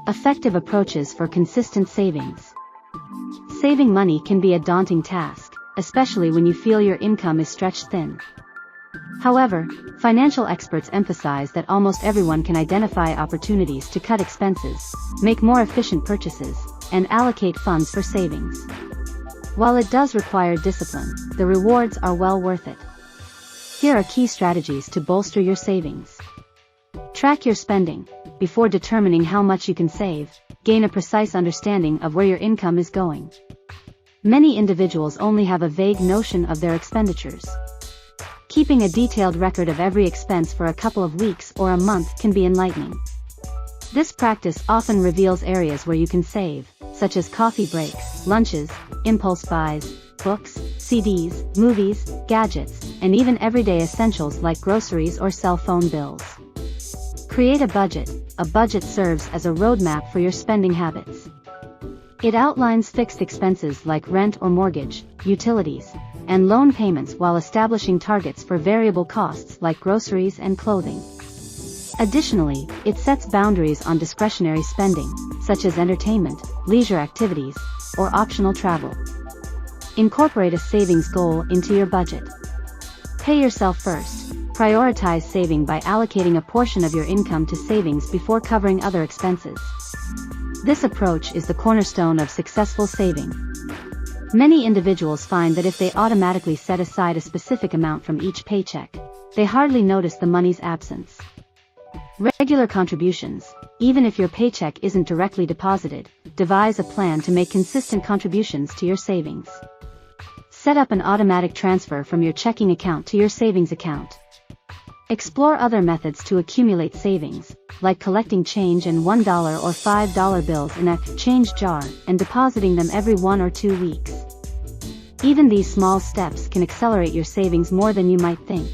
Effective approaches for consistent savings. Saving money can be a daunting task, especially when you feel your income is stretched thin. However, financial experts emphasize that almost everyone can identify opportunities to cut expenses, make more efficient purchases, and allocate funds for savings. While it does require discipline, the rewards are well worth it. Here are key strategies to bolster your savings. Track your spending. Before determining how much you can save, gain a precise understanding of where your income is going. Many individuals only have a vague notion of their expenditures. Keeping a detailed record of every expense for a couple of weeks or a month can be enlightening. This practice often reveals areas where you can save, such as coffee breaks, lunches, impulse buys, books, CDs, movies, gadgets, and even everyday essentials like groceries or cell phone bills. Create a budget. A budget serves as a roadmap for your spending habits. It outlines fixed expenses like rent or mortgage, utilities, and loan payments while establishing targets for variable costs like groceries and clothing. Additionally, it sets boundaries on discretionary spending, such as entertainment, leisure activities, or optional travel. Incorporate a savings goal into your budget. Pay yourself first. Prioritize saving by allocating a portion of your income to savings before covering other expenses. This approach is the cornerstone of successful saving. Many individuals find that if they automatically set aside a specific amount from each paycheck, they hardly notice the money's absence. Regular contributions. Even if your paycheck isn't directly deposited, devise a plan to make consistent contributions to your savings. Set up an automatic transfer from your checking account to your savings account. Explore other methods to accumulate savings, like collecting change and $1 or $5 bills in a change jar and depositing them every 1 or 2 weeks. Even these small steps can accelerate your savings more than you might think.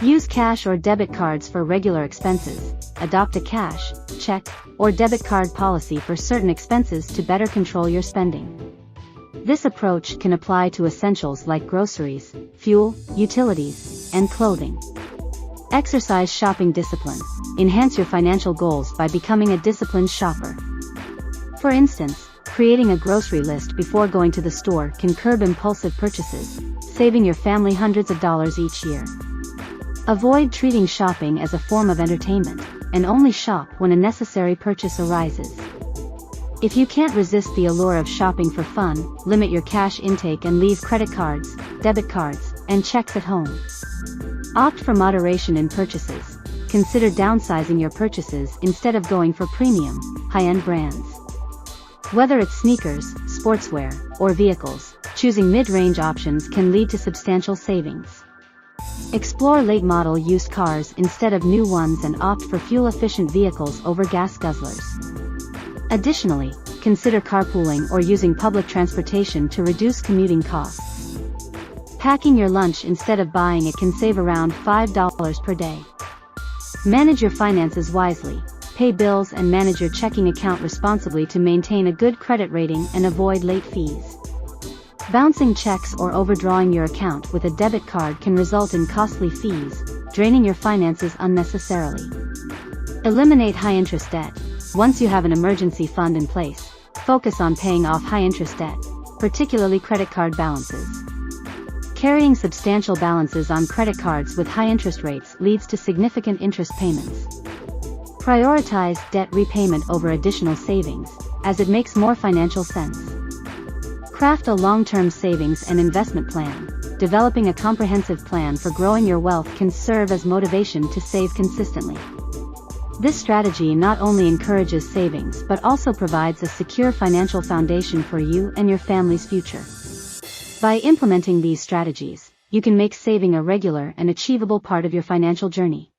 Use cash or debit cards for regular expenses. Adopt a cash, check, or debit card policy for certain expenses to better control your spending. This approach can apply to essentials like groceries, fuel, utilities, and clothing. Exercise shopping discipline. Enhance your financial goals by becoming a disciplined shopper. For instance, creating a grocery list before going to the store can curb impulsive purchases, saving your family hundreds of dollars each year. Avoid treating shopping as a form of entertainment, and only shop when a necessary purchase arises. If you can't resist the allure of shopping for fun, limit your cash intake and leave credit cards, debit cards, and checks at home. Opt for moderation in purchases. Consider downsizing your purchases instead of going for premium, high-end brands. Whether it's sneakers, sportswear, or vehicles, choosing mid-range options can lead to substantial savings. Explore late-model used cars instead of new ones and opt for fuel-efficient vehicles over gas guzzlers. Additionally, consider carpooling or using public transportation to reduce commuting costs. Packing your lunch instead of buying it can save around $5 per day. Manage your finances wisely. Pay bills and manage your checking account responsibly to maintain a good credit rating and avoid late fees. Bouncing checks or overdrawing your account with a debit card can result in costly fees, draining your finances unnecessarily. Eliminate high-interest debt. Once you have an emergency fund in place, focus on paying off high-interest debt, particularly credit card balances. Carrying substantial balances on credit cards with high interest rates leads to significant interest payments. Prioritize debt repayment over additional savings, as it makes more financial sense. Craft a long-term savings and investment plan. Developing a comprehensive plan for growing your wealth can serve as motivation to save consistently. This strategy not only encourages savings but also provides a secure financial foundation for you and your family's future. By implementing these strategies, you can make saving a regular and achievable part of your financial journey.